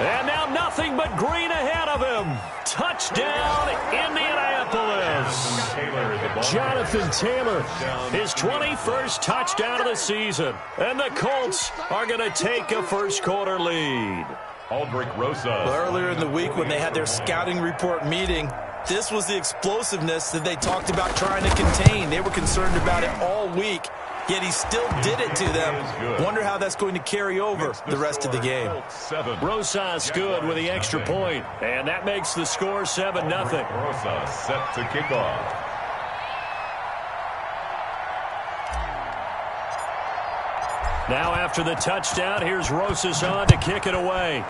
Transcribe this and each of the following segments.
And now nothing but green ahead of him. Touchdown, Indianapolis. Jonathan Taylor, his 21st touchdown of the season. And the Colts are going to take a first-quarter lead. Earlier in the week when they had their scouting report meeting, this was the explosiveness that they talked about trying to contain. They were concerned about it all week, yet he still did it to them. Wonder how that's going to carry over the rest of the game. Rosas good with the extra point, and that makes the score 7-0. Rosas set to kick off. Now after the touchdown, here's Rosas on to kick it away.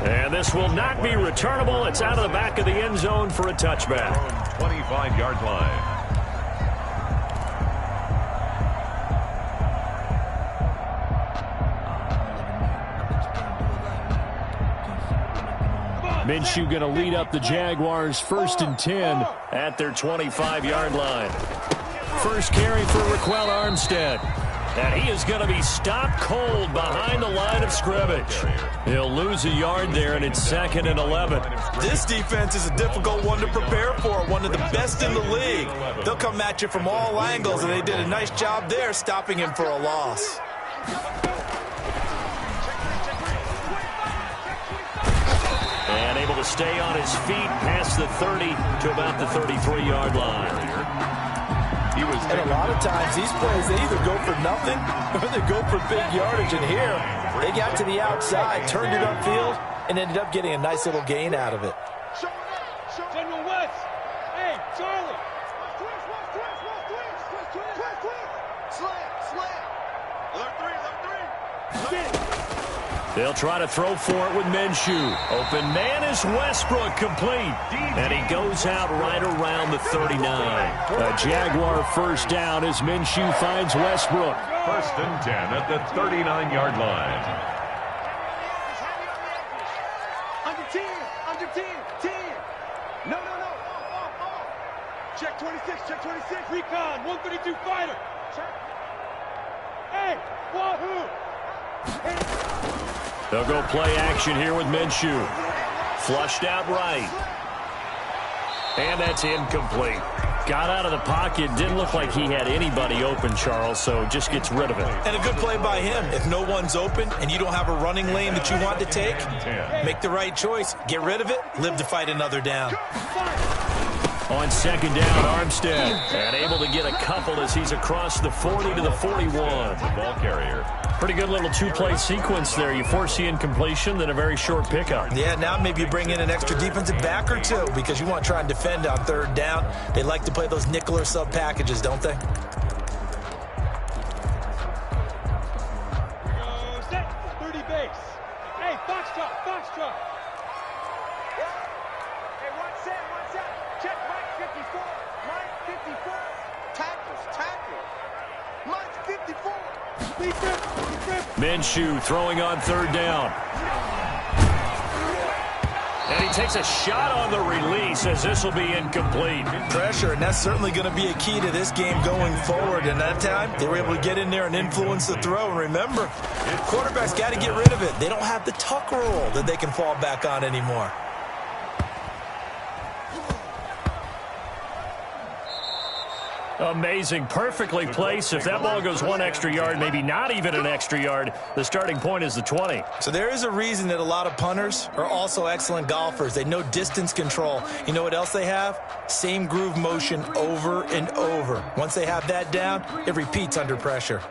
And this will not be returnable. It's out of the back of the end zone for a touchback. 25-yard line. Minshew going to lead up the Jaguars 1st and 10 at their 25-yard line. First carry for Raquel Armstead. And he is going to be stopped cold behind the line of scrimmage. He'll lose a yard there, and it's 2nd and 11. This defense is a difficult one to prepare for, one of the best in the league. They'll come at you from all angles, and they did a nice job there stopping him for a loss. And able to stay on his feet past the 30 to about the 33-yard line. And a lot of times, these plays, they either go for nothing or they go for big yardage. And here, they got to the outside, turned it upfield, and ended up getting a nice little gain out of it. General West. Hey, Charlie. They'll try to throw for it with Minshew. Open man is Westbrook, complete. And he goes out right around the 39. A Jaguar first down as Minshew finds Westbrook. 1st and 10 at the 39-yard line. Under 10. No. Check 26. Recon, 132 fighter. Hey, wahoo. They'll go play action here with Minshew. Flushed out right. And that's incomplete. Got out of the pocket. Didn't look like he had anybody open, Charles, so just gets rid of it. And a good play by him. If no one's open and you don't have a running lane that you want to take, make the right choice. Get rid of it. Live to fight another down. On 2nd down, Armstead. And able to get a couple as he's across the 40 to the 41. Ball carrier. Pretty good little two-play sequence there. You force the incompletion, then a very short pickup. Yeah, now maybe you bring in an extra defensive back or two because you want to try and defend on 3rd down. They like to play those nickel or sub packages, don't they? Set. 30 base. Hey, Foxtrot. Hey, one set. Check Mike 54. Tackle. Mike 54. Minshew throwing on 3rd down. And he takes a shot on the release as this will be incomplete. Pressure, and that's certainly going to be a key to this game going forward. And that time, they were able to get in there and influence the throw. And remember, quarterbacks got to get rid of it. They don't have the tuck rule that they can fall back on anymore. Amazing. Perfectly placed. If that ball goes 1 extra yard, maybe not even an extra yard, the starting point is the 20. So there is a reason that a lot of punters are also excellent golfers. They know distance control. You know what else they have? Same groove motion over and over. Once they have that down, it repeats under pressure.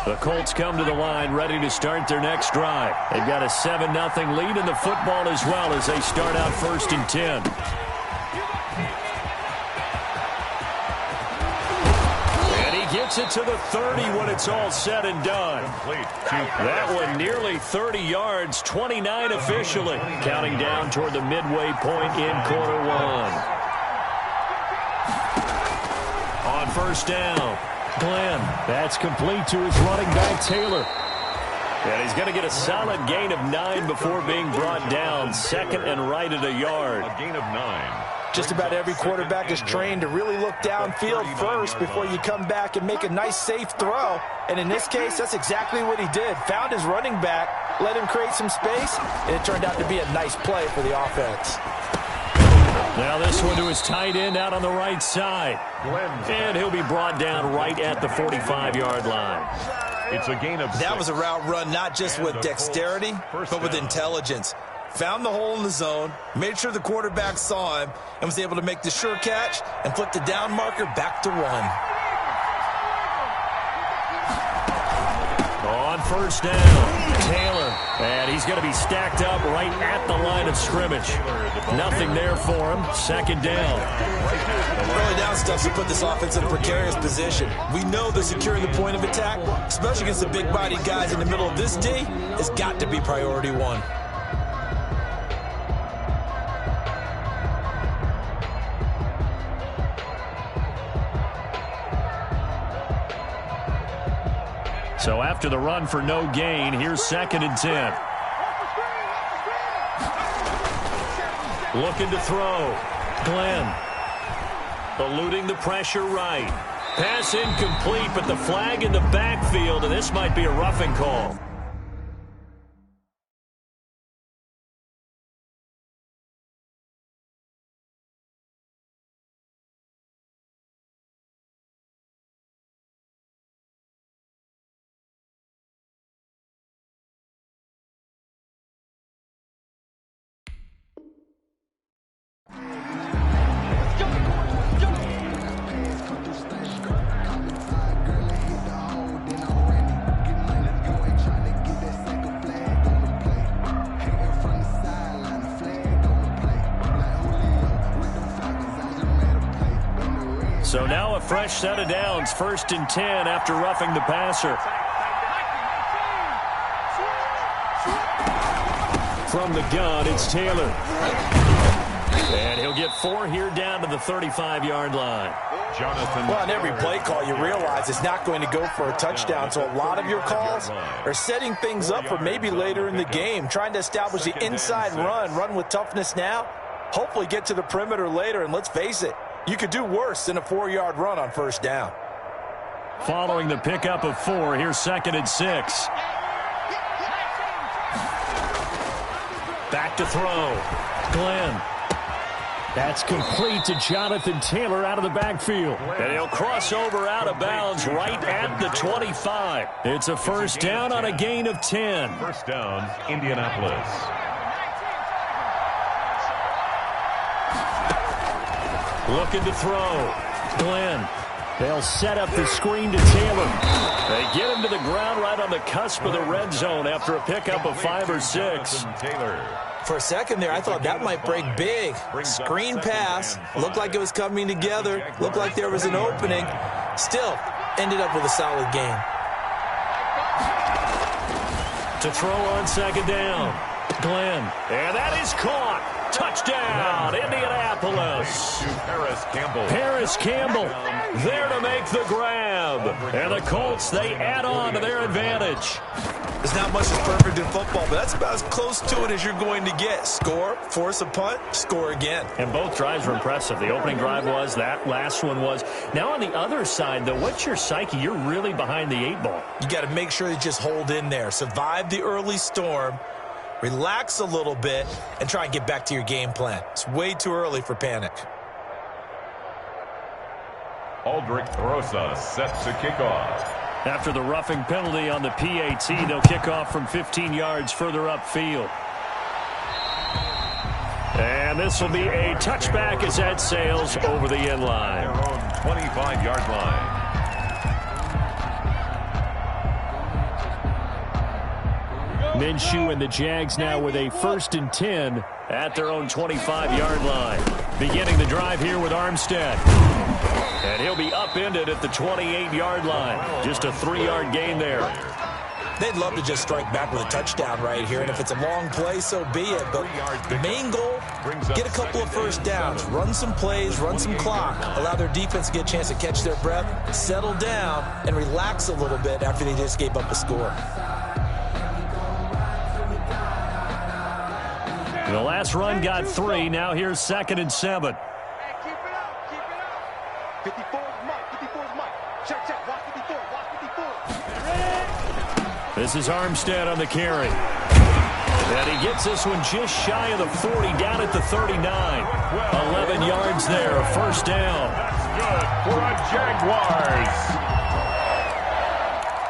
The Colts come to the line ready to start their next drive. They've got a 7-0 lead in the football as well as they start out 1st and 10. Gets it to the 30 when it's all said and done. That one nearly 30 yards, 29 officially. Counting down toward the midway point in quarter 1. On 1st down, Glenn. That's complete to his running back, Taylor. And he's going to get a solid gain of 9 before being brought down. 2nd and right at a yard. A gain of 9. Just about every quarterback is trained to really look downfield first before you come back and make a nice, safe throw. And in this case, that's exactly what he did. Found his running back, let him create some space, and it turned out to be a nice play for the offense. Now this one to his tight end out on the right side. And he'll be brought down right at the 45-yard line. It's a gain of 6. That was a route run not just with dexterity, but with intelligence. Found the hole in the zone, made sure the quarterback saw him, and was able to make the sure catch and flip the down marker back to 1. On first down, Taylor. And he's going to be stacked up right at the line of scrimmage. Nothing there for him. Second down. Early down stuff to put this offense in a precarious position. We know that securing the point of attack, especially against the big-bodied guys in the middle of this D, has got to be priority 1. So after the run for no gain, here's 2nd and 10. Looking to throw. Glenn. Eluding the pressure right. Pass incomplete, but the flag in the backfield, and this might be a roughing call. So now a fresh set of downs, 1st and 10 after roughing the passer. From the gun, it's Taylor. And he'll get 4 here down to the 35-yard line. Jonathan. Well, on every play call, you realize it's not going to go for a touchdown. So a lot of your calls are setting things up for maybe later in the game, trying to establish the inside run with toughness now, hopefully get to the perimeter later, and let's face it, you could do worse than a 4-yard run on first down. Following the pickup of 4, here's 2nd and 6. Back to throw. Glenn. That's complete to Jonathan Taylor out of the backfield. And he'll cross over out of bounds right at the 25. It's a first down on a gain of 10. First down, Indianapolis. Looking to throw. Glenn. They'll set up the screen to Taylor. They get him to the ground right on the cusp of the red zone after a pickup of 5 or 6. Taylor. For a second there, I thought that might break big. Screen pass. Looked like it was coming together. Looked like there was an opening. Still, ended up with a solid gain. To throw on 2nd down. Glenn. And that is caught. Touchdown, Indianapolis. Paris Campbell there to make the grab. And the Colts, they add on to their advantage. There's not much that's perfect in football, but that's about as close to it as you're going to get. Score, force a punt, score again. And both drives were impressive. The opening drive was, that last one was. Now on the other side, though, what's your psyche? You're really behind the 8 ball. You got to make sure you just hold in there. Survive the early storm. Relax a little bit and try and get back to your game plan. It's way too early for panic. Aldrich Rosa set to kick off. After the roughing penalty on the PAT, they'll kick off from 15 yards further upfield. And this will be a touchback as that sails over the end line. Their own 25-yard line. Minshew and the Jags now with a 1st and 10 at their own 25-yard line. Beginning the drive here with Armstead. And he'll be upended at the 28-yard line. Just a 3-yard gain there. They'd love to just strike back with a touchdown right here, and if it's a long play, so be it. But the main goal, get a couple of first downs, run some plays, run some clock, allow their defense to get a chance to catch their breath, settle down, and relax a little bit after they just gave up a score. The last run got 3. Now here's 2nd and 7. This is Armstead on the carry. And he gets this one just shy of the 40, down at the 39. 11 yards there, a first down. That's good for a Jaguars.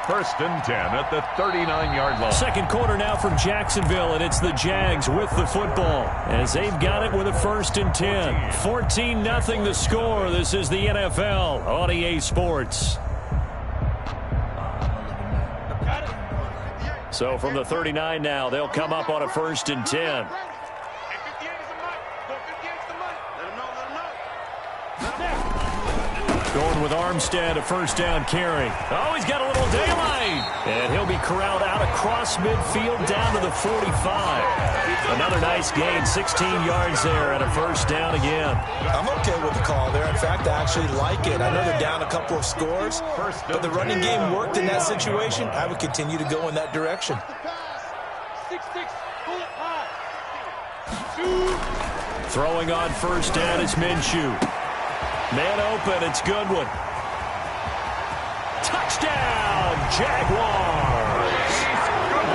First and 10 at the 39-yard line. Second quarter now from Jacksonville, and it's the Jags with the football as they've got it with a first and 10. 14-0 the score. This is the NFL on EA Sports. So from the 39 now, they'll come up on a first and 10. Going with Armstead, a first down carry. Oh, he's got a little daylight. And he'll be corralled out across midfield down to the 45. Another nice gain, 16 yards there, and a first down again. I'm okay with the call there. In fact, I actually like it. I know they're down a couple of scores, but the running game worked in that situation. I would continue to go in that direction. 6-6, pull it high. Throwing on first down is Minshew. Man open, it's Goodwin. Touchdown, Jaguars!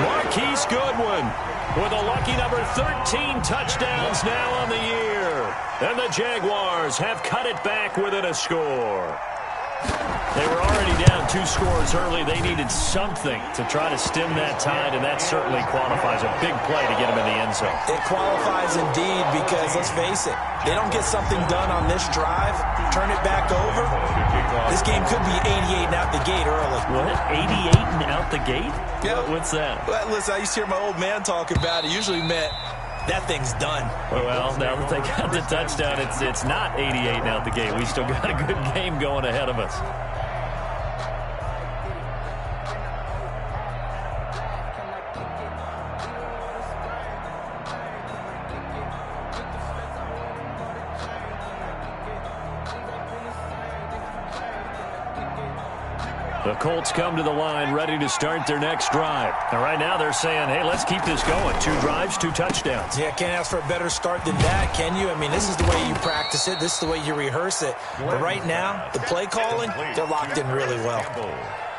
Marquise Goodwin with a lucky number 13 touchdowns now on the year. And the Jaguars have cut it back within a score. They were already down 2 scores early. They needed something to try to stem that tide, and that certainly qualifies. A big play to get them in the end zone. It qualifies indeed because, let's face it, they don't get something done on this drive, turn it back over, this game could be 88 and out the gate early. What? 88 and out the gate? Yeah. What's that? Well, listen, I used to hear my old man talk about it. Usually meant that thing's done. Well, now that they got the touchdown, it's not 88 and out the gate. We still got a good game going ahead of us. The Colts come to the line ready to start their next drive. And right now they're saying, hey, let's keep this going. 2 drives, 2 touchdowns. Yeah, can't ask for a better start than that, can you? I mean, this is the way you practice it. This is the way you rehearse it. But right now, the play calling, they're locked in really well.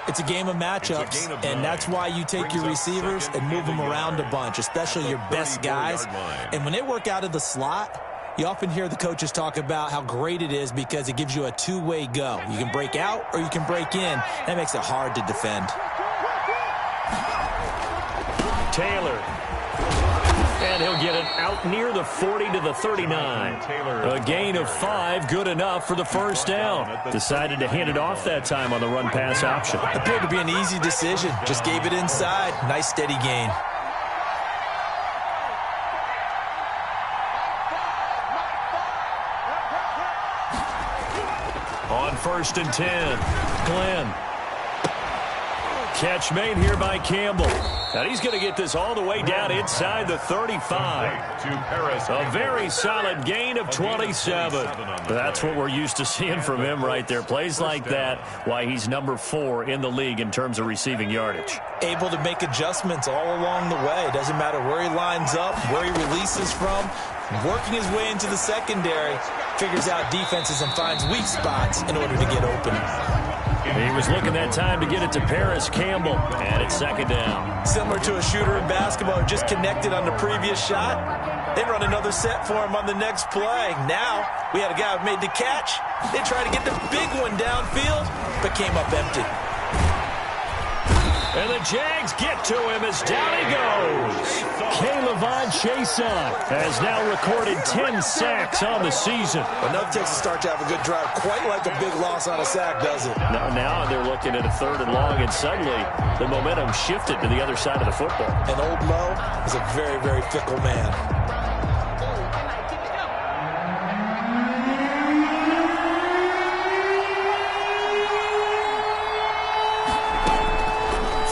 It's a game of matchups, and that's why you take your receivers and move them around a bunch, especially your best guys. And when they work out of the slot, you often hear the coaches talk about how great it is because it gives you a 2-way go. You can break out or you can break in. That makes it hard to defend. Taylor. And he'll get it out near the 40 to the 39. A gain of 5, good enough for the first down. Decided to hand it off that time on the run-pass option. Appeared to be an easy decision. Just gave it inside. Nice, steady gain. On first and 10, Glenn. Catch made here by Campbell. And he's going to get this all the way down inside the 35. A very solid gain of 27. That's what we're used to seeing from him right there. Plays like that, why he's number 4 in the league in terms of receiving yardage. Able to make adjustments all along the way. Doesn't matter where he lines up, where he releases from. Working his way into the secondary, figures out defenses and finds weak spots in order to get open. He was looking that time to get it to Paris Campbell, and it's second down. Similar to a shooter in basketball who just connected on the previous shot. They run another set for him on the next play. Now, we had a guy who made the catch. They tried to get the big one downfield, but came up empty. And the Jags get to him as down he goes. K'Lavon Chaisson has now recorded 10 sacks on the season. Enough takes to start to have a good drive. Quite like a big loss on a sack, does it? Now they're looking at a 3rd and long, and suddenly the momentum shifted to the other side of the football. And old Mo is a very, very fickle man.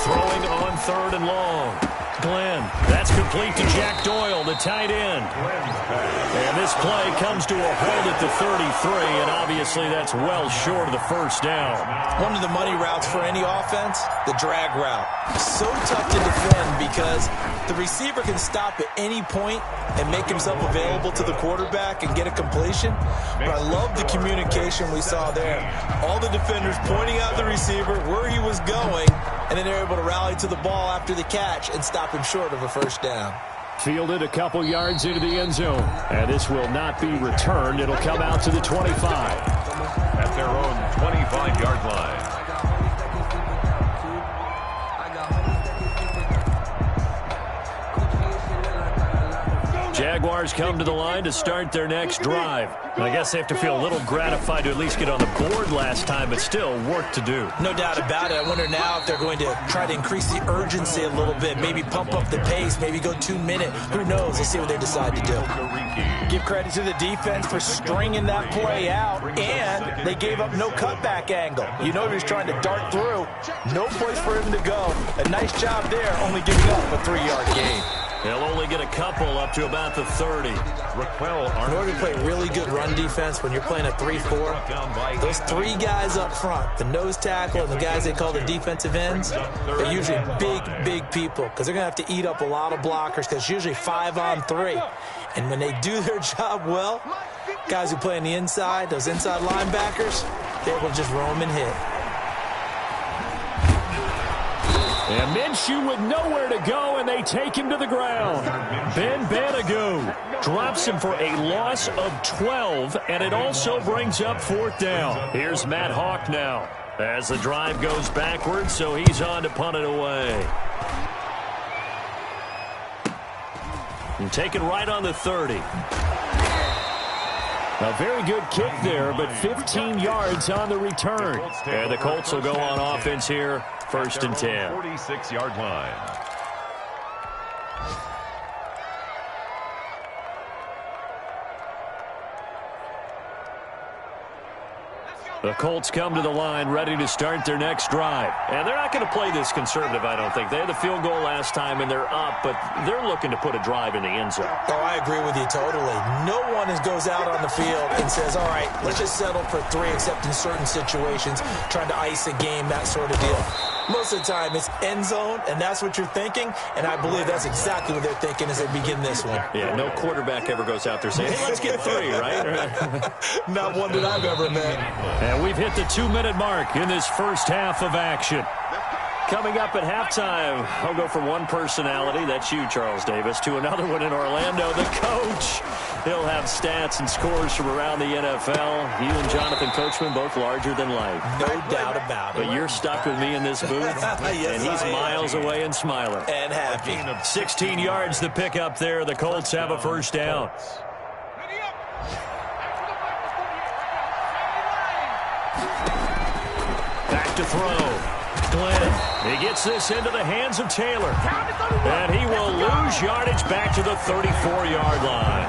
Throwing on 3rd and long. Glenn, that's complete to Jack Doyle, the tight end. And this play comes to a halt at the 33, and obviously that's well short of the first down. One of the money routes for any offense, the drag route. So tough to defend because the receiver can stop at any point and make himself available to the quarterback and get a completion. But I love the communication we saw there. All the defenders pointing out the receiver, where he was going, and then they're able to rally to the ball after the catch and stop him short of a first down. Fielded a couple yards into the end zone. And this will not be returned. It'll come out to the 25. At their own 25-yard line. Jaguars come to the line to start their next drive. I guess they have to feel a little gratified to at least get on the board last time, but still work to do. No doubt about it. I wonder now if they're going to try to increase the urgency a little bit, maybe pump up the pace, maybe go 2 minutes. Who knows? Let's see what they decide to do. Give credit to the defense for stringing that play out, and they gave up no cutback angle. You know he was trying to dart through. No place for him to go. A nice job there, only giving up a 3-yard gain. They'll only get a couple up to about the 30. In order to play really good run defense when you're playing a 3-4, those 3 guys up front, the nose tackle and the guys they call the defensive ends, they're usually big people because they're going to have to eat up a lot of blockers because it's usually 5-on-3. And when they do their job well, guys who play on the inside, those inside linebackers, they will just roam and hit. And Minshew with nowhere to go, and they take him to the ground. Ben Banogu drops him for a loss of 12, and it also brings up 4th down. Here's Matt Hawk now as the drive goes backwards, so he's on to punt it away. And taken right on the 30. A very good kick there, but 15 yards on the return. And the Colts will go on offense here, 1st and 10. 46-yard line. The Colts come to the line ready to start their next drive. And they're not going to play this conservative, I don't think. They had the field goal last time, and they're up, but they're looking to put a drive in the end zone. Oh, I agree with you totally. No one goes out on the field and says, all right, let's just settle for 3, except in certain situations, trying to ice a game, that sort of deal. Most of the time, it's end zone, and that's what you're thinking, and I believe that's exactly what they're thinking as they begin this one. Yeah, no quarterback ever goes out there saying, hey, let's get 3, right? Not one that I've ever met. And we've hit the 2-minute mark in this first half of action. Coming up at halftime, I'll go from one personality, that's you, Charles Davis, to another one in Orlando, the coach. He'll have stats and scores from around the NFL. You and Jonathan Coachman, both larger than life. No doubt about it. But you're stuck with me in this booth, yes, and he's miles away and smiling. And happy. 16 yards the pick up there. The Colts have a first down. Back to throw. Glenn, he gets this into the hands of Taylor. And he will lose yardage back to the 34-yard line.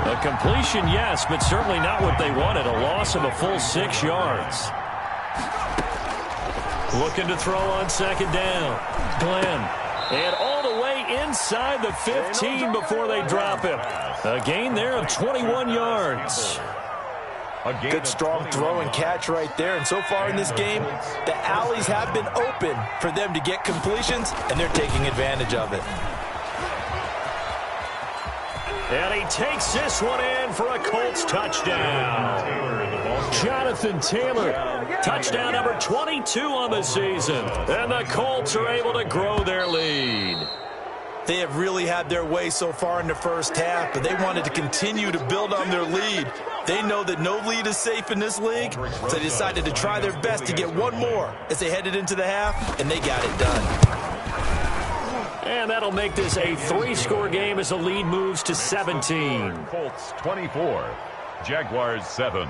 A completion, yes, but certainly not what they wanted. A loss of a full 6 yards. Looking to throw on 2nd down. Glenn. And all the way inside the 15 before they drop him. A gain there of 21 yards. Good strong throw and catch right there. And so far in this game, the alleys have been open for them to get completions, and they're taking advantage of it. And he takes this one in for a Colts touchdown. Jonathan Taylor, touchdown number 22 on the season. And the Colts are able to grow their lead. They have really had their way so far in the first half, but they wanted to continue to build on their lead. They know that no lead is safe in this league, so they decided to try their best to get one more as they headed into the half, and they got it done. And that'll make this a 3-score game as the lead moves to 17. Colts 24, Jaguars 7.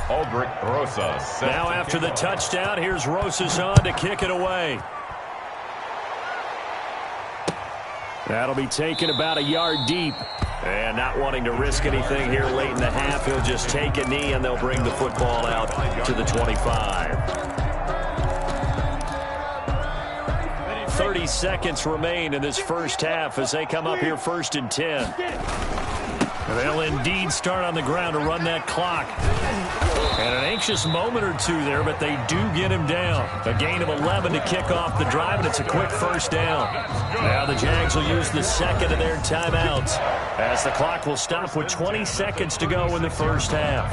Aldrich Rosas. Now after the touchdown, here's Rosas on to kick it away. That'll be taken about a yard deep. And not wanting to risk anything here late in the half, he'll just take a knee and they'll bring the football out to the 25. 30 seconds remain in this first half as they come up here 1st and 10. They'll indeed start on the ground to run that clock. And an anxious moment or two there, but they do get him down. A gain of 11 to kick off the drive, and it's a quick first down. Now the Jags will use the second of their timeouts as the clock will stop with 20 seconds to go in the first half.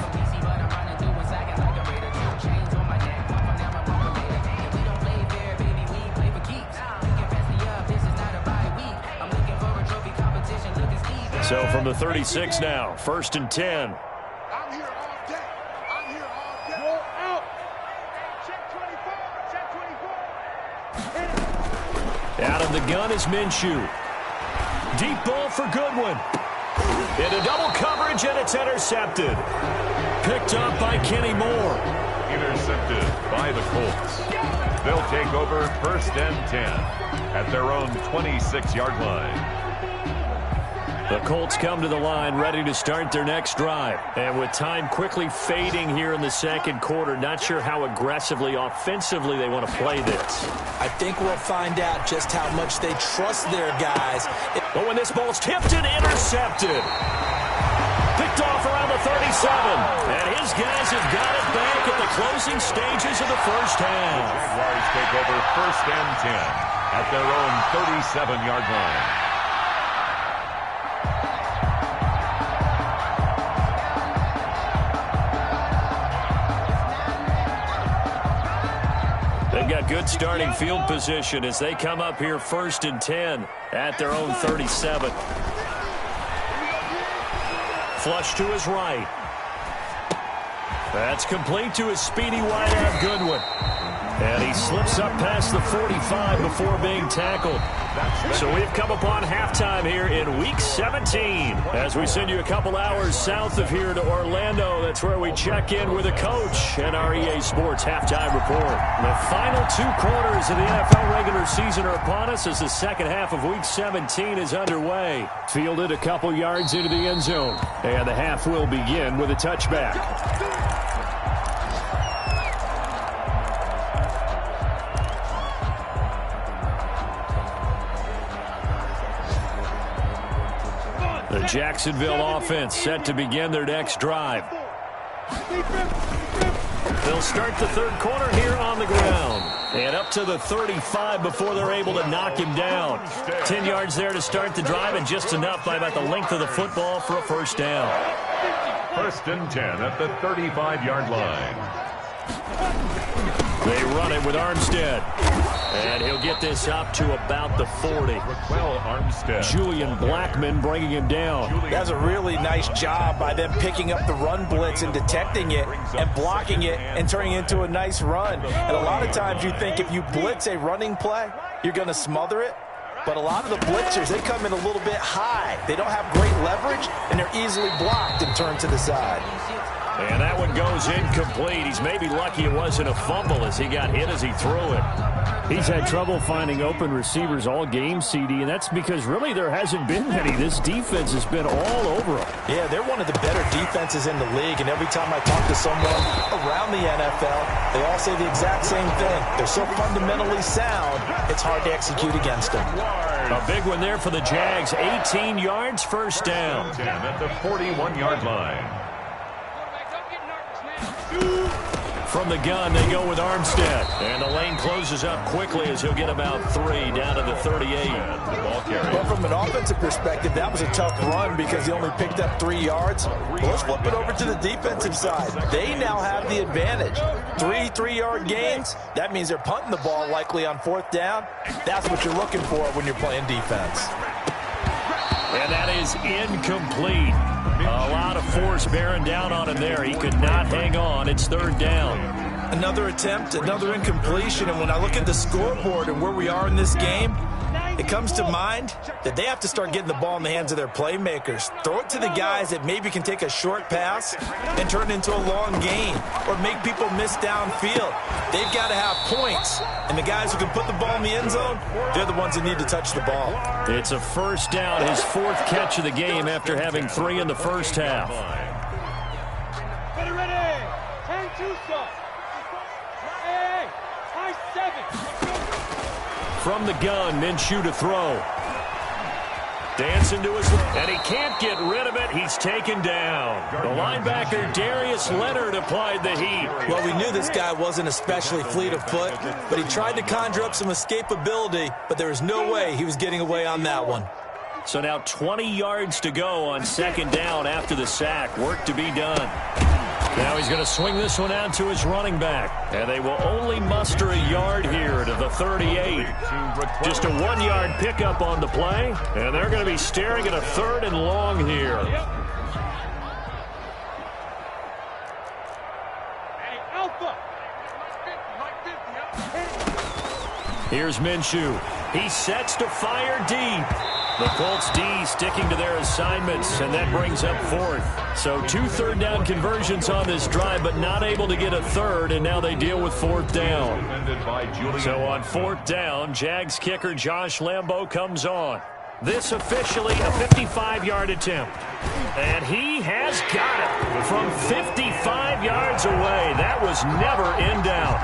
So from the 36 now, 1st and 10. I'm here all day. I'm here all day. Roll out. Check 24. Check 24. Out of the gun is Minshew. Deep ball for Goodwin. Into double coverage, and it's intercepted. Picked up by Kenny Moore. Intercepted by the Colts. They'll take over 1st and 10 at their own 26-yard line. The Colts come to the line ready to start their next drive. And with time quickly fading here in the second quarter, not sure how aggressively, offensively they want to play this. I think we'll find out just how much they trust their guys. But when this ball's tipped and intercepted. Picked off around the 37. And his guys have got it back at the closing stages of the first half. The Jaguars take over 1st and 10 at their own 37-yard line. They've got good starting field position as they come up here 1st and 10 at their own 37. Flush to his right. That's complete to his speedy wideout Goodwin. And he slips up past the 45 before being tackled. So we've come upon halftime here in Week 17 as we send you a couple hours south of here to Orlando. That's where we check in with a coach and our EA Sports halftime report. The final 2 quarters of the NFL regular season are upon us as the second half of Week 17 is underway. Fielded a couple yards into the end zone. And the half will begin with a touchback. The Jacksonville offense set to begin their next drive. They'll start the third quarter here on the ground. And up to the 35 before they're able to knock him down. 10 yards there to start the drive, and just enough by about the length of the football for a first down. 1st and 10 at the 35-yard line. They run it with Armstead. And he'll get this up to about the 40. Well, Armstead. Julian Blackman bringing him down. That's a really nice job by them picking up the run blitz and detecting it and blocking it and turning it into a nice run. And a lot of times you think if you blitz a running play, you're going to smother it. But a lot of the blitzers, they come in a little bit high. They don't have great leverage, and they're easily blocked and turned to the side. And that one goes incomplete. He's maybe lucky it wasn't a fumble as he got hit as he threw it. He's had trouble finding open receivers all game, CD, and that's because really there hasn't been many. This defense has been all over him. Yeah, they're one of the better defenses in the league, and every time I talk to someone around the NFL, they all say the exact same thing. They're so fundamentally sound, it's hard to execute against them. A big one there for the Jags. 18 yards, first down. 10 at the 41-yard line. From the gun, they go with Armstead. And the lane closes up quickly as he'll get about 3 down to the 38. But from an offensive perspective, that was a tough run because he only picked up 3 yards. Well, let's flip it over to the defensive side. They now have the advantage. 3-3-yard gains. That means they're punting the ball likely on 4th down. That's what you're looking for when you're playing defense. And that is incomplete. A lot of force bearing down on him there. He could not hang on. It's 3rd down. Another attempt, another incompletion. And when I look at the scoreboard and where we are in this game, it comes to mind that they have to start getting the ball in the hands of their playmakers. Throw it to the guys that maybe can take a short pass and turn it into a long gain or make people miss downfield. They've got to have points. And the guys who can put the ball in the end zone, they're the ones that need to touch the ball. It's a first down, his 4th catch of the game after having 3 in the first half. Ready, ready. 10-2, sir. Hey, high 7. From the gun, Minshew to throw. Dancing to his, and he can't get rid of it. He's taken down. The linebacker, Darius Leonard, applied the heat. Well, we knew this guy wasn't especially fleet of foot, but he tried to conjure up some escapability, but there was no way he was getting away on that one. So now 20 yards to go on second down after the sack. Work to be done. Now he's going to swing this one out to his running back. And they will only muster a yard here to the 38. Just a 1-yard pickup on the play. And they're going to be staring at a 3rd and long here. Here's Minshew. He sets to fire deep. The Colts D sticking to their assignments, and that brings up 4th. So 2 third-down conversions on this drive, but not able to get a 3rd, and now they deal with 4th down. So on 4th down, Jags kicker Josh Lambo comes on. This officially a 55-yard attempt. And he has got it from 55 yards away. That was never in doubt.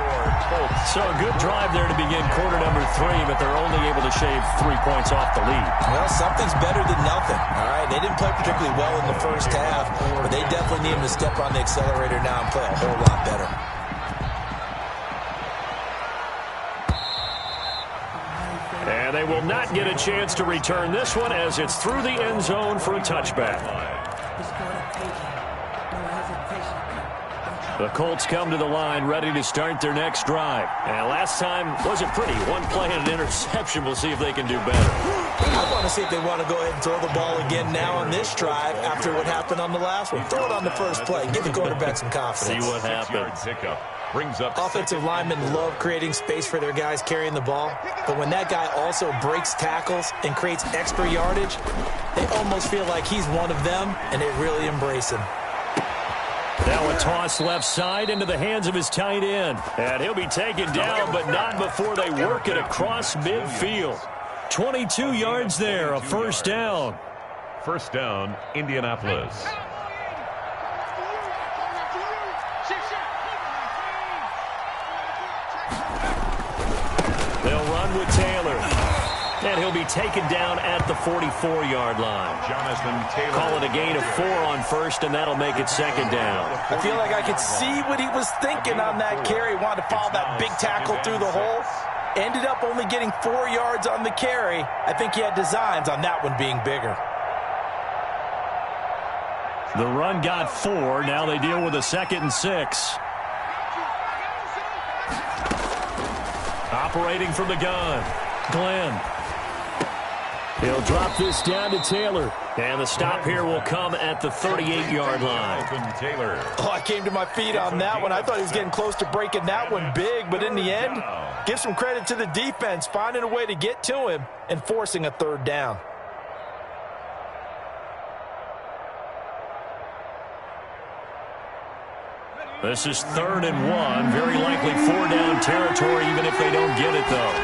So a good drive there to begin quarter number 3, but they're only able to shave 3 points off the lead. Well, something's better than nothing, all right? They didn't play particularly well in the first half, but they definitely need him to step on the accelerator now and play a whole lot better. And they will not get a chance to return this one as it's through the end zone for a touchback. The Colts come to the line ready to start their next drive. And last time wasn't pretty. 1 play and an interception. We'll see if they can do better. I want to see if they want to go ahead and throw the ball again now on this drive after what happened on the last one. Throw it on the first play. Give the quarterback some confidence. See what happens. Brings up offensive linemen love creating space for their guys carrying the ball, but when that guy also breaks tackles and creates extra yardage, they almost feel like he's one of them, and they really embrace him. Now a toss left side into the hands of his tight end. And he'll be taken down, but not before they work it across midfield. 22 yards there, a 1st down. 1st down, Indianapolis. They'll run with Taylor. And he'll be taken down at the 44-yard line. Jonathan Taylor. Call it a gain of 4 on 1st, and that'll make it 2nd down. I feel like I could see what he was thinking on that carry. Wanted to follow that big tackle through the hole. Ended up only getting 4 yards on the carry. I think he had designs on that one being bigger. The run got 4. Now they deal with a 2nd and 6. Operating from the gun, Glenn. He'll drop this down to Taylor. And the stop here will come at the 38-yard line. Taylor. Oh, I came to my feet on that one. I thought he was getting close to breaking that one big, but in the end, give some credit to the defense, finding a way to get to him and forcing a 3rd down. This is 3rd and 1. Very likely 4-down territory, even if they don't get it, though.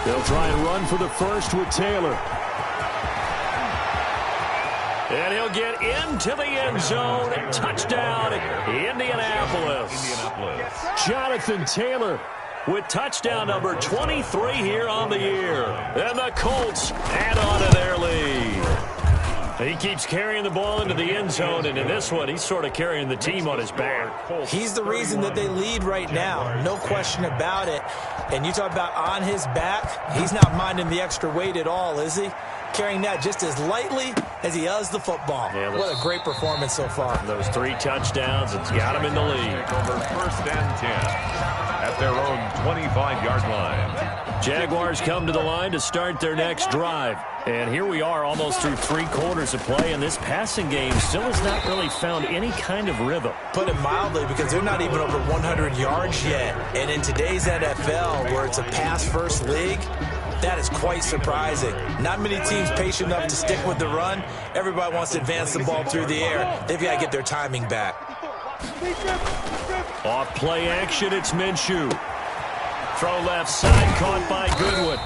They'll try and run for the 1st with Taylor. And he'll get into the end zone. Touchdown, Indianapolis. Jonathan Taylor with touchdown number 23 here on the year. And the Colts add on to their lead. He keeps carrying the ball into the end zone, and in this one, he's sort of carrying the team on his back. He's the reason that they lead right now, no question about it. And you talk about on his back, he's not minding the extra weight at all, is he? Carrying that just as lightly as he does the football. Yeah, what a great performance so far. Those 3 touchdowns, it's got him in the lead. Over 1st and 10 at their own 25-yard line. Jaguars come to the line to start their next drive. And here we are almost through 3 quarters of play, and this passing game still has not really found any kind of rhythm. Put it mildly, because they're not even over 100 yards yet. And in today's NFL, where it's a pass-first league, that is quite surprising. Not many teams patient enough to stick with the run. Everybody wants to advance the ball through the air. They've got to get their timing back. Off play action, it's Minshew. Throw left side, caught by Goodwin.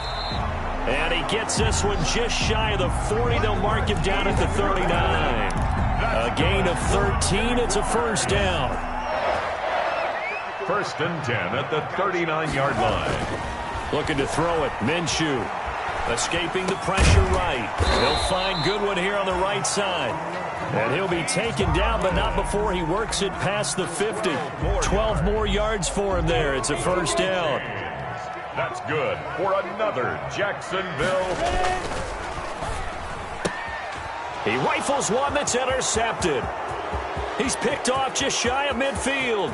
And he gets this one just shy of the 40. They'll mark him down at the 39. A gain of 13. It's a 1st down. 1st and 10 at the 39-yard line. Looking to throw it. Minshew. Escaping the pressure right. He'll find Goodwin here on the right side. And he'll be taken down, but not before he works it past the 50. 12 more yards for him there. It's a first down. That's good for another Jacksonville. He rifles one that's intercepted. He's picked off just shy of midfield.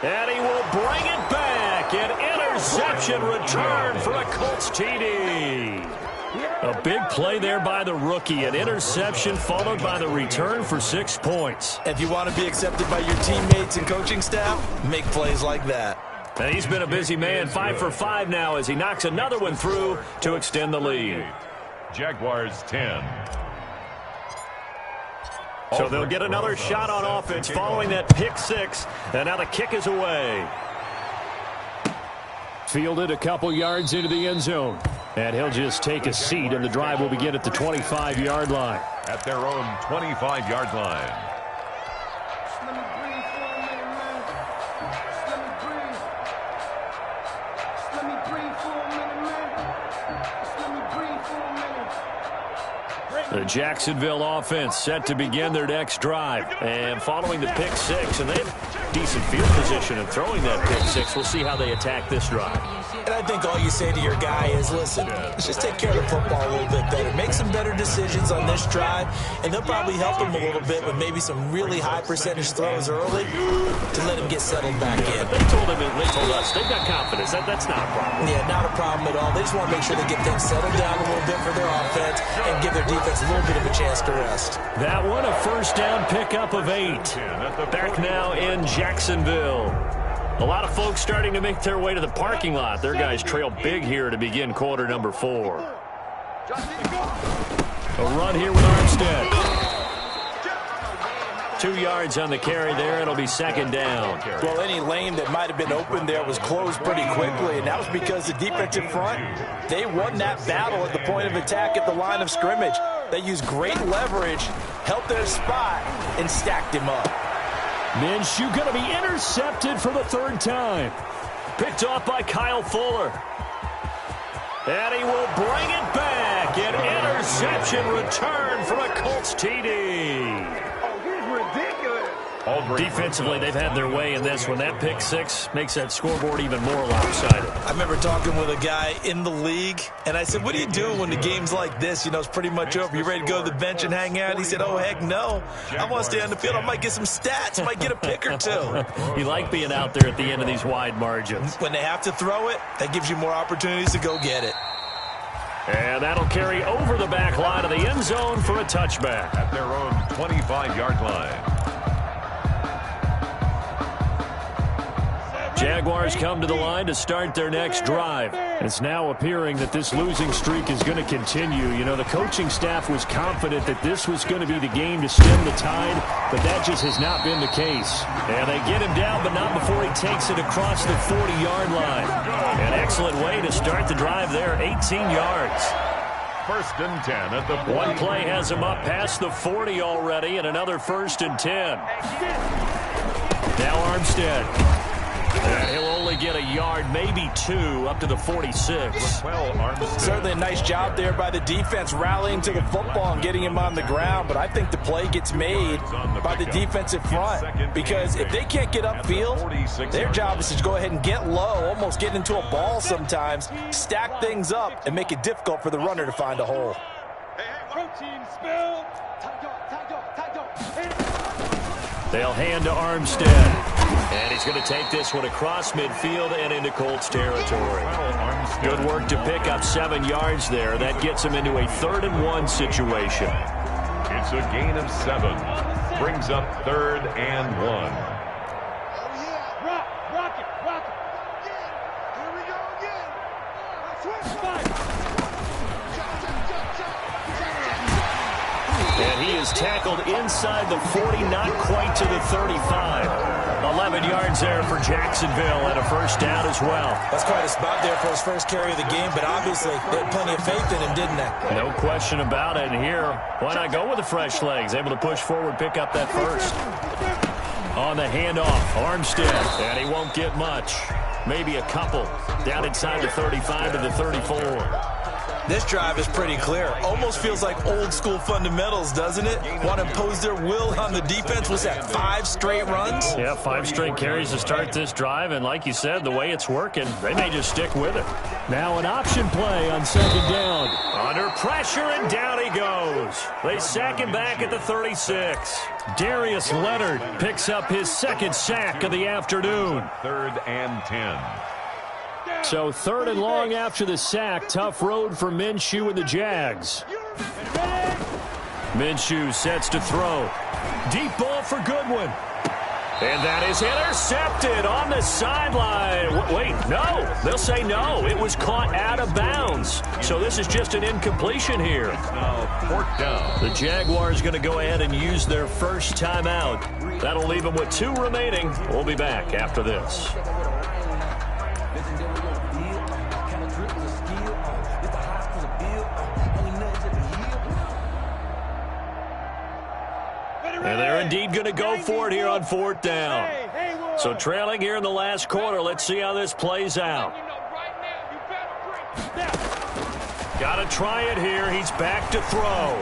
And he will bring it back. An interception return for a Colts TD. A big play there by the rookie. An interception followed by the return for 6 points. If you want to be accepted by your teammates and coaching staff, make plays like that. And he's been a busy man. 5 for 5 now as he knocks another one through to extend the lead. Jaguars 10. So they'll get another shot on offense following that pick 6. And now the kick is away. Fielded a couple yards into the end zone. And he'll just take a seat, and the drive will begin at the 25-yard line. At their own 25-yard line. The Jacksonville offense set to begin their next drive. And following the pick 6, and they have decent field position in throwing that pick 6. We'll see how they attack this drive. And I think all you say to your guy is, listen, let's just take care of the football a little bit better. Make some better decisions on this drive, and they'll probably help him a little bit with maybe some really high percentage throws early to let him get settled back in. They told us they've got confidence. That's not a problem. Yeah, not a problem at all. They just want to make sure they get things settled down a little bit for their offense and give their defense a little bit of a chance to rest. That one, a first down pickup of 8. Back now in Jacksonville. A lot of folks starting to make their way to the parking lot. Their guys trail big here to begin quarter number 4. A run here with Armstead. 2 yards on the carry there. It'll be second down. Well, any lane that might have been open there was closed pretty quickly, and that was because the defensive front, they won that battle at the point of attack at the line of scrimmage. They used great leverage, held their spot, and stacked him up. Minshew going to be intercepted for the 3rd time. Picked off by Kyle Fuller. And he will bring it back. An interception return for a Colts TD. Defensively, they've had their way in this one. That pick 6 makes that scoreboard even more lopsided. I remember talking with a guy in the league, and I said, what do you do when the game's like this? You know, it's pretty much over. You ready to go to the bench and hang out? He said, oh, heck no. I want to stay on the field. I might get some stats. I might get a pick or 2. You like being out there at the end of these wide margins. When they have to throw it, that gives you more opportunities to go get it. And that'll carry over the back line of the end zone for a touchback. At their own 25-yard line. Jaguars come to the line to start their next drive. It's now appearing that this losing streak is going to continue. You know, the coaching staff was confident that this was going to be the game to stem the tide, but that just has not been the case. And they get him down, but not before he takes it across the 40-yard line. An excellent way to start the drive there, 18 yards. 1st and 10 at the 40. One play has him up past the 40 already, and another 1st and 10. Now Armstead. And he'll only get a yard, maybe 2, up to the 46. Certainly a nice job there by the defense rallying to the football and getting him on the ground, but I think the play gets made by the defensive front because if they can't get upfield, their job is to go ahead and get low, almost get into a ball sometimes, stack things up, and make it difficult for the runner to find a hole. They'll hand to Armstead. And he's going to take this one across midfield and into Colts territory. Good work to pick up 7 yards there. That gets him into a 3rd and 1 situation. It's a gain of 7. Brings up 3rd and 1. Rock it. Here we go again. And he is tackled inside the 40, not quite to the 35. 11 yards there for Jacksonville and a first down as well. That's quite a spot there for his first carry of the game, but obviously they had plenty of faith in him, didn't they? No question about it. And here, why not go with the fresh legs? Able to push forward, pick up that first. On the handoff, Armstead, and he won't get much. maybe a couple down inside the 35 to the 34. This drive is pretty clear. Almost feels like old school fundamentals, doesn't it? Want to impose their will on the defense. Was that 5 straight runs? Yeah, 5 straight carries to start this drive, and like you said, the way it's working, they may just stick with it. Now an option play on second down. Under pressure, and down he goes. They sack him back at the 36. Darius Leonard picks up his second sack of the afternoon. 3rd and 10. So 3rd and long after the sack. Tough road for Minshew and the Jags. Minshew sets to throw. Deep ball for Goodwin. And that is intercepted on the sideline. Wait, no. They'll say no. It was caught out of bounds. So this is just an incompletion here. Now 4th down. The Jaguars going to go ahead and use their first timeout. That'll leave them with 2 remaining. We'll be back after this. And they're indeed going to go for it here on 4th down. So trailing here in the last quarter. Let's see how this plays out. Got to try it here. He's back to throw.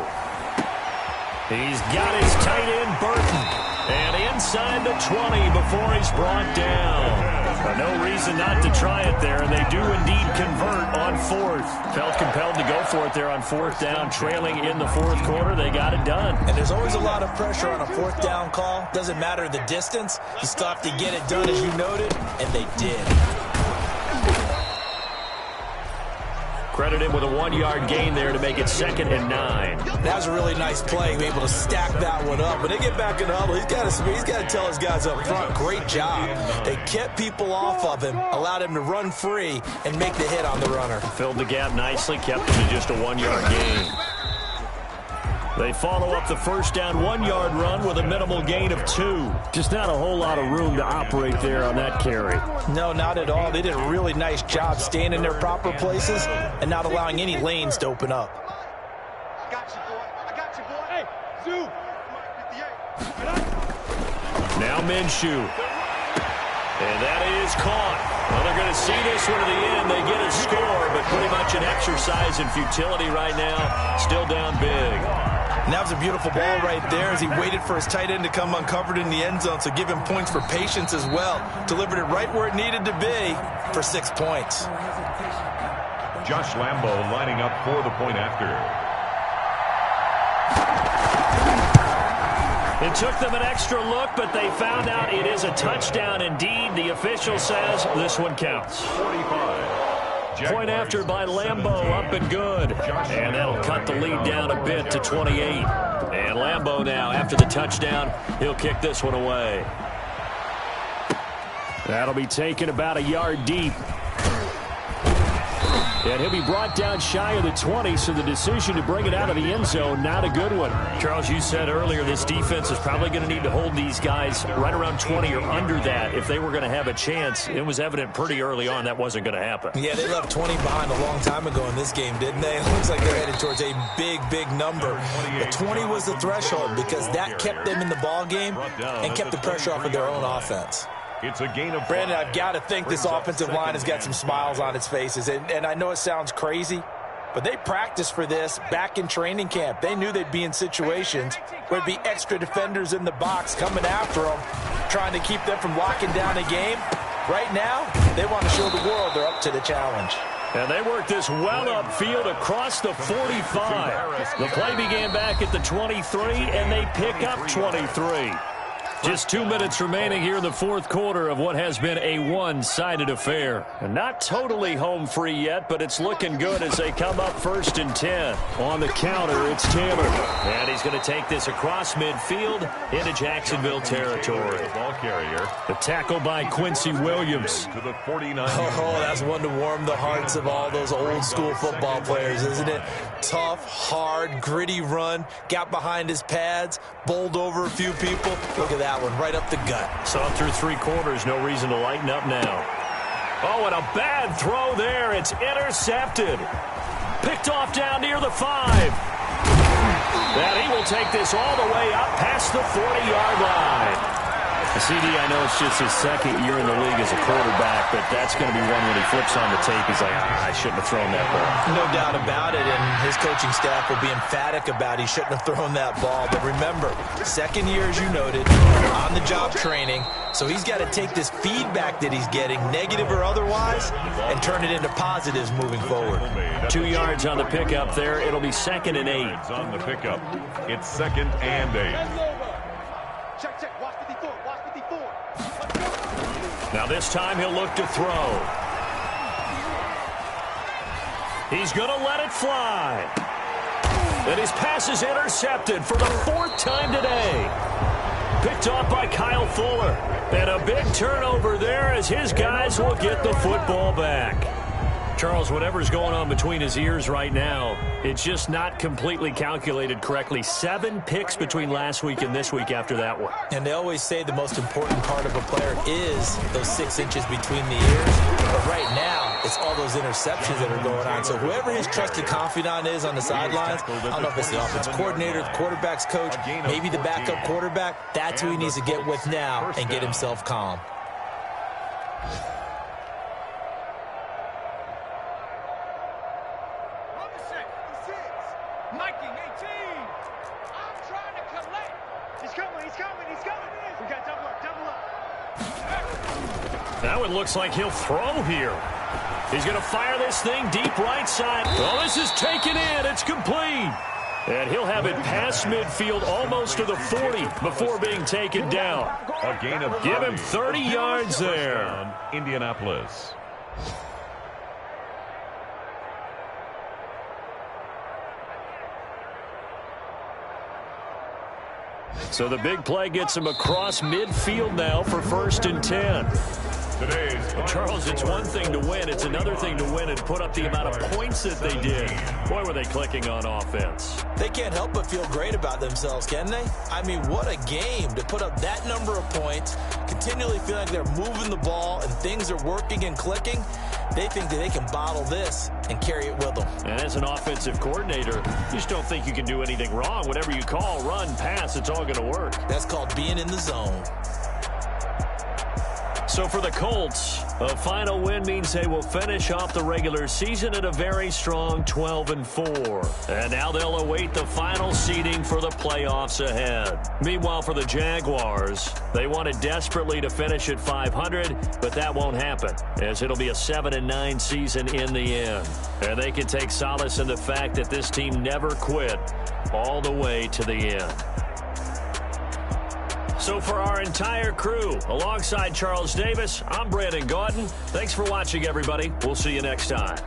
He's got his tight end, Burton. And inside the 20 before he's brought down. No reason not to try it there, and they do indeed convert on 4th. Felt compelled to go for it there on 4th down, trailing in the 4th quarter. They got it done. And there's always a lot of pressure on a 4th down call. Doesn't matter the distance. You still have to get it done, as you noted, and they did. Credit him with a 1-yard gain there to make it 2nd and 9. That was a really nice play, be able to stack that one up. When they get back in the huddle, he's got to tell his guys up front, great job. They kept people off of him, allowed him to run free, and make the hit on the runner. Filled the gap nicely, kept him to just a 1-yard gain. They follow up the first down 1-yard run with a minimal gain of 2. Just not a whole lot of room to operate there on that carry. No, not at all. They did a really nice job staying in their proper places and not allowing any lanes to open up. I got you, boy. I got you, boy. Hey, Zoo. Now Minshew. And that is caught. Well, they're going to see this one to the end. They get a score, but pretty much an exercise in futility right now. Still down big. And that was a beautiful ball right there as he waited for his tight end to come uncovered in the end zone, so give him points for patience as well. Delivered it right where it needed to be for 6 points. Josh Lambo lining up for the point after. It took them an extra look, but they found out it is a touchdown indeed. The official says this one counts. 45. Point after by Lambo, up and good. And that'll cut the lead down a bit to 28. And Lambo now, after the touchdown, he'll kick this one away. That'll be taken about a yard deep. And he'll be brought down shy of the 20, so the decision to bring it out of the end zone, not a good one. Charles, you said earlier this defense is probably going to need to hold these guys right around 20 or under that if they were going to have a chance. It was evident pretty early on that wasn't going to happen. Yeah, they left 20 behind a long time ago in this game, didn't they? It looks like they're headed towards a big, big number. But 20 was the threshold because that kept them in the ball game and kept the pressure off of their own offense. It's a gain of Brandon, I've got to think this offensive line has got some smiles on its faces. And I know it sounds crazy, but they practiced for this back in training camp. They knew they'd be in situations where there'd be extra defenders in the box coming after them, trying to keep them from locking down a game. Right now, they want to show the world they're up to the challenge. And they work this well upfield across the 45. The play began back at the 23, and they pick up 23. Just 2 minutes remaining here in the 4th quarter of what has been a one-sided affair. And not totally home free yet, but it's looking good as they come up 1st and 10. On the counter, it's Tanner. And he's going to take this across midfield into Jacksonville territory. ball carrier. The tackle by Quincy Williams. To the 49. Oh, that's one to warm the hearts of all those old school football players, isn't it? Tough, hard, gritty run. Got behind his pads, bowled over a few people. Look at that one, right up the gut. So up through 3 quarters, no reason to lighten up now. Oh, and a bad throw there. It's intercepted. Picked off down near the 5. And he will take this all the way up past the 40-yard line. CD, I know it's just his second year in the league as a quarterback, but that's going to be one when he flips on the tape. He's like, I shouldn't have thrown that ball. No doubt about it, and his coaching staff will be emphatic about he shouldn't have thrown that ball. But remember, second year, as you noted, on-the-job training, so he's got to take this feedback that he's getting, negative or otherwise, and turn it into positives moving forward. 2 yards on the pickup there. It'll be 2nd and 8. On the pickup, it's 2nd and 8. Check, check. Watch 54. Watch 54. Now this time he'll look to throw. He's going to let it fly. And his pass is intercepted for the 4th time today. Picked off by Kyle Fuller. And a big turnover there as his guys will get the football back. Charles, whatever's going on between his ears right now, it's just not completely calculated correctly. 7 picks between last week and this week after that one. And they always say the most important part of a player is those 6 inches between the ears. But right now, it's all those interceptions that are going on. So whoever his trusted confidant is on the sidelines, I don't know if it's the offense coordinator, the quarterback's coach, maybe the backup quarterback, that's who he needs to get with now and get himself calm. Now it looks like he'll throw here. He's going to fire this thing deep right side. Oh, this is taken in. It's complete. And he'll have it past midfield almost to the 40 before being taken down. A gain of Give him 30 yards there. Indianapolis. So the big play gets him across midfield now for 1st and 10. Charles, it's one thing to win. It's another thing to win and put up the amount of points that they did. Boy, were they clicking on offense. They can't help but feel great about themselves, can they? I mean, what a game to put up that number of points, continually feel like they're moving the ball and things are working and clicking. They think that they can bottle this and carry it with them. And as an offensive coordinator, you just don't think you can do anything wrong. Whatever you call, run, pass, it's all going to work. That's called being in the zone. So for the Colts, a final win means they will finish off the regular season at a very strong 12-4. And now they'll await the final seeding for the playoffs ahead. Meanwhile, for the Jaguars, they wanted desperately to finish at 500, but that won't happen, as it'll be a 7-9 season in the end. And they can take solace in the fact that this team never quit all the way to the end. So for our entire crew, alongside Charles Davis, I'm Brandon Gaudin. Thanks for watching, everybody. We'll see you next time.